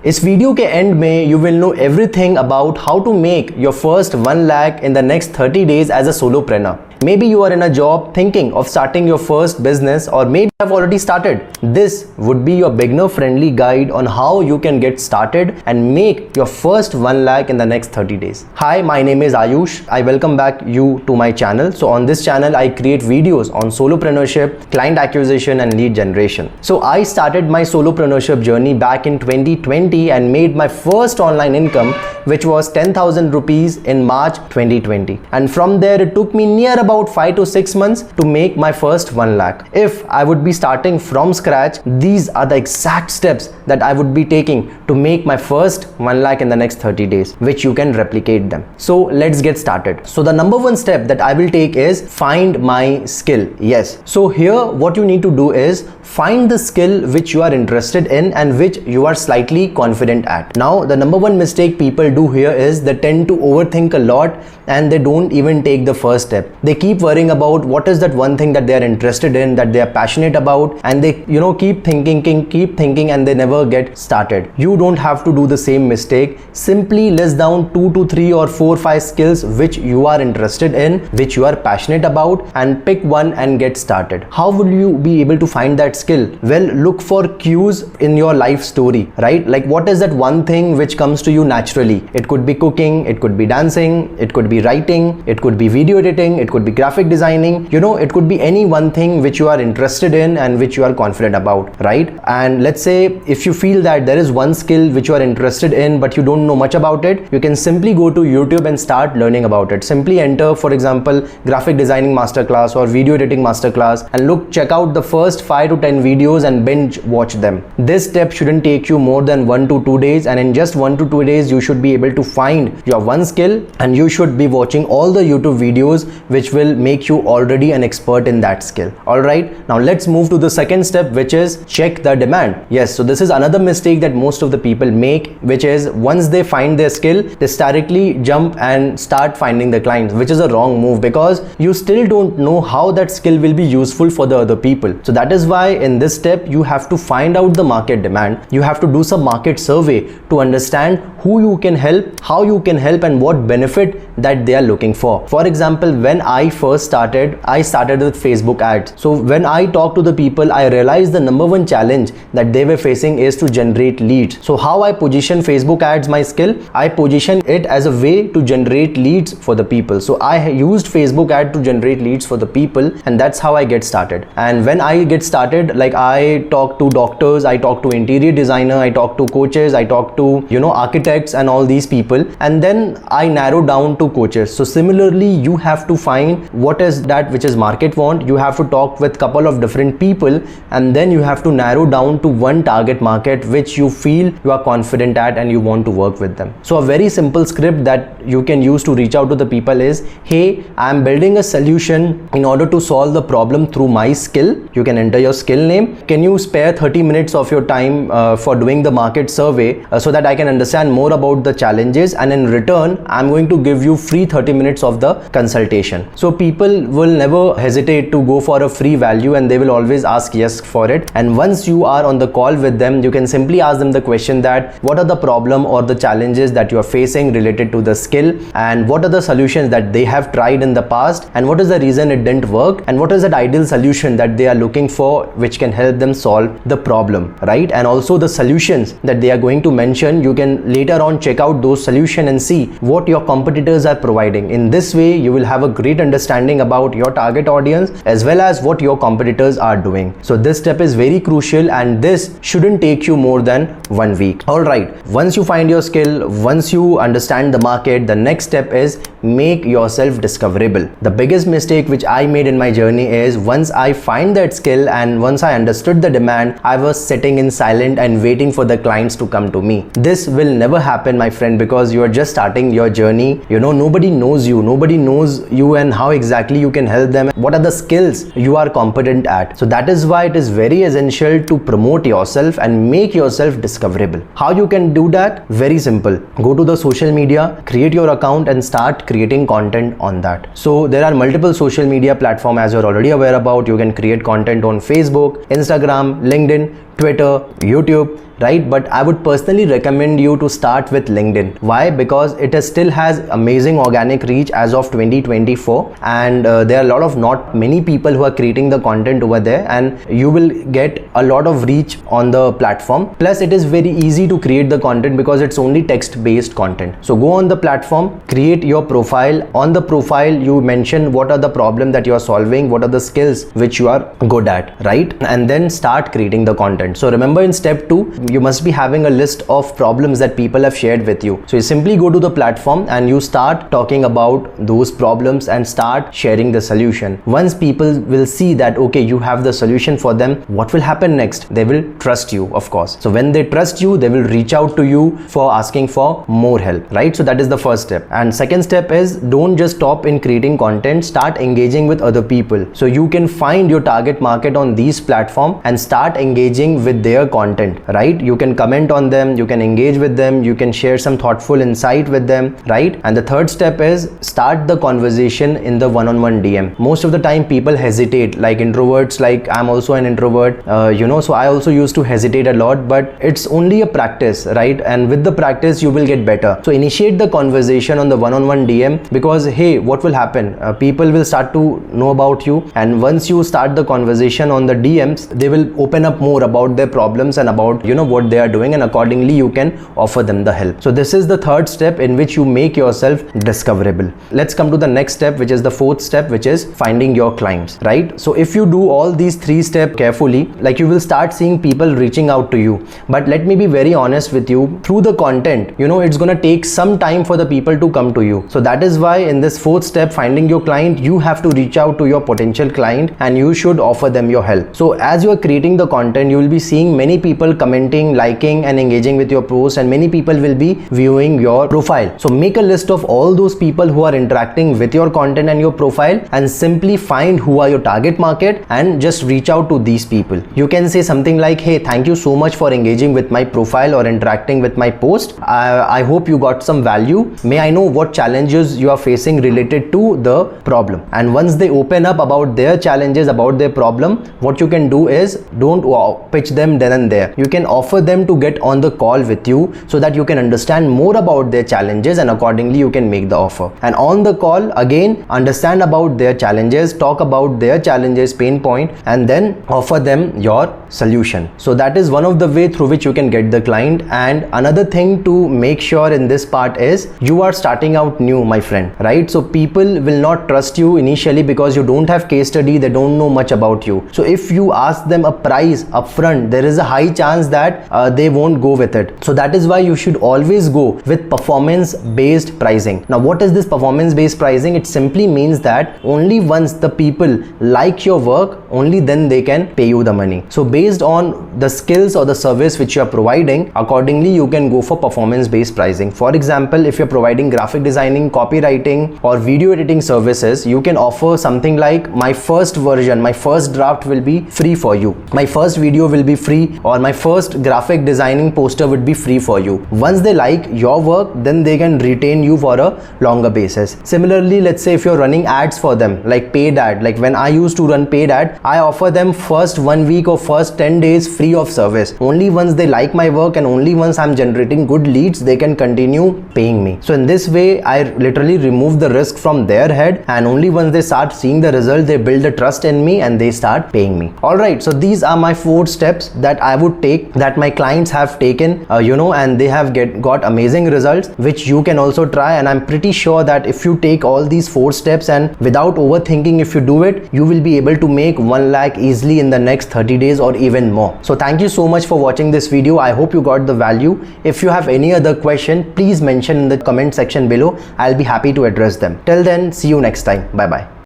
इस वीडियो के एंड में you will know everything about how to make your first 1 lakh in the next 30 days as a solopreneur. Maybe you are in a job thinking of starting your first business, or maybe you have already started. This would be your beginner friendly guide on how you can get started and make your first 1 lakh in the next 30 days. Hi, my name is Ayush. I welcome back you to my channel. So on this channel, I create videos on solopreneurship, client acquisition and lead generation. So I started my solopreneurship journey back in 2020 and made my first online income, which was 10,000 rupees in March 2020. And from there, it took me near about 5 to 6 months to make my first 1 lakh. If I would be starting from scratch, these are the exact steps that I would be taking to make my first 1 lakh in the next 30 days, which you can replicate them. So let's get started. So the number one step that I will take is find my skill. Yes. So here what you need to do is find the skill which you are interested in and which you are slightly confident at. Now the number one mistake people do here is they tend to overthink a lot and they don't even take the first step. They keep worrying about what is that one thing that they are interested in, that they are passionate about, and they keep thinking and they never get started. You don't have to do the same mistake. Simply list down 2 to 3 or 4 5 skills which you are interested in, which you are passionate about, and pick one and get started. How will you be able to find that skill? Well, look for cues in your life story, right? Like what is that one thing which comes to you naturally? It could be cooking, it could be dancing, it could be writing, it could be video editing, it could be graphic designing, it could be any one thing which you are interested in and which you are confident about, right? And let's say if you feel that there is one skill which you are interested in but you don't know much about it, you can simply go to YouTube and start learning about it. Simply enter, for example, graphic designing masterclass or video editing masterclass, and check out the first 5 to 10 videos and binge watch them. This step shouldn't take you more than 1 to 2 days, and in just 1 to 2 days you should be able to find your one skill, and you should be watching all the YouTube videos which will make you already an expert in that skill. Alright, now let's move to the second step, which is check the demand. Yes, so this is another mistake that most of the people make, which is once they find their skill, they directly jump and start finding the clients, which is a wrong move because you still don't know how that skill will be useful for the other people. So that is why in this step you have to find out the market demand. You have to do some market survey to understand who you can help, how you can help, and what benefit that they are looking for. For example, when I first started, I started with Facebook ads. So when I talked to the people, I realized the number one challenge that they were facing is to generate leads. So how I position Facebook ads my skill? I position it as a way to generate leads for the people. So I used Facebook ad to generate leads for the people, and that's how I get started. And when I get started, like I talk to doctors, I talk to interior designer, I talk to coaches, I talk to architects and all these people, and then I narrow down to coaches. So similarly, you have to find what is that which is market want. You have to talk with couple of different people, and then you have to narrow down to one target market which you feel you are confident at and you want to work with them. So a very simple script that you can use to reach out to the people is, hey, I am building a solution in order to solve the problem through my skill. You can enter your skill name. Can you spare 30 minutes of your time for doing the market survey so that I can understand more about the challenges, and in return I'm going to give you free 30 minutes of the consultation. So people will never hesitate to go for a free value, and they will always ask yes for it. And once you are on the call with them, you can simply ask them the question that what are the problem or the challenges that you are facing related to the skill, and what are the solutions that they have tried in the past, and what is the reason it didn't work, and what is that ideal solution that they are looking for which can help them solve the problem, right? And also the solutions that they are going to mention, you can later on check out those solutions and see what your competitors are providing. In this way, you will have a great understanding about your target audience as well as what your competitors are doing. So this step is very crucial, and this shouldn't take you more than 1 week. Alright, once you find your skill, once you understand the market, the next step is make yourself discoverable. The biggest mistake which I made in my journey is once I find that skill and once I understood the demand, I was sitting in silent and waiting for the clients to come to me. This will never happen, my friend, because you are just starting your journey. Nobody knows you and how exactly you can help them, what are the skills you are competent at. So that is why it is very essential to promote yourself and make yourself discoverable. How you can do that? Very simple. Go to the social media, create your account and start creating content on that. So there are multiple social media platforms, as you're already aware about. You can create content on Facebook, Instagram, LinkedIn, Twitter, YouTube, right? But I would personally recommend you to start with LinkedIn. Why? Because it still has amazing organic reach as of 2024, and there are a lot of not many people who are creating the content over there, and you will get a lot of reach on the platform. Plus it is very easy to create the content because it's only text based content. So go on the platform, create your profile. On the profile you mention what are the problems that you are solving, what are the skills which you are good at, right? And then start creating the content. So remember, in step 2 you must be having a list of problems that people have shared with you. So you simply go to the platform and you start talking about those problems and start sharing the solution. Once people will see that okay, you have the solution for them, what will happen next? They will trust you, of course. So when they trust you, they will reach out to you for asking for more help, right? So that is the first step. And second step is, don't just stop in creating content, start engaging with other people. So you can find your target market on these platforms and start engaging with their content, right? You can comment on them, you can engage with them, you can share some thoughtful insight with them, right? And the third step is, start the conversation in the one-on-one DM. Most of the time people hesitate, like introverts, like I'm also an introvert, so I also used to hesitate a lot, but it's only a practice, right? And with the practice you will get better. So initiate the conversation on the one-on-one DM, because hey, what will happen? People will start to know about you, and once you start the conversation on the DMs, they will open up more about their problems and about what they are doing, and accordingly you can offer them the help. So this is the third step in which you make yourself discoverable. Let's come to the next step, which is the fourth step, which is finding your clients, right? So if you do all these 3 steps carefully, like, you will start seeing people reaching out to you. But let me be very honest with you, through the content, it's gonna take some time for the people to come to you. So that is why in this fourth step, finding your client, you have to reach out to your potential client and you should offer them your help. So as you are creating the content, you will be seeing many people commenting, liking and engaging with your post, and many people will be viewing your profile. So make a list of all those people who are interacting with your content and your profile, and simply find who are your target market and just reach out to these people. You can say something like, hey, thank you so much for engaging with my profile or interacting with my post. I hope you got some value. May I know what challenges you are facing related to the problem? And once they open up about their challenges, about their problem, what you can do is, don't pitch them then and there. You can offer them to get on the call with you so that you can understand more about their challenges, and accordingly you can make the offer. And on the call, again, understand about their challenges, talk about their challenges, pain point, and then offer them your solution. So that is one of the way through which you can get the client. And another thing to make sure in this part is, you are starting out new, my friend, right? So people will not trust you initially because you don't have case study, they don't know much about you. So if you ask them a price upfront, there is a high chance that they won't go with it. So that is why you should always go with performance based pricing. Now what is this performance based pricing? It simply means that only once the people like your work, only then they can pay you the money. So based on the skills or the service which you are providing, accordingly you can go for performance based pricing. For example, if you're providing graphic designing, copywriting or video editing services, you can offer something like, my first version, my first draft will be free for you, my first video will be free, or my first graphic designing poster would be free for you. Once they like your work, then they can retain you for a longer basis. Similarly, let's say if you're running ads for them, like paid ad, like when I used to run paid ad, I offer them first 1 week or first 10 days free of service. Only once they like my work and only once I'm generating good leads, they can continue paying me. So in this way, I literally remove the risk from their head, and only once they start seeing the result, they build the trust in me and they start paying me. Alright, so these are my 4 steps that I would take, that my clients have taken, and they have got amazing results, which you can also try. And I'm pretty sure that if you take all these 4 steps and without overthinking, if you do it, you will be able to make 1 lakh easily in the next 30 days or even more. So thank you so much for watching this video. I hope you got the value. If you have any other question, please mention in the comment section below. I'll be happy to address them. Till then, see you next time. Bye bye.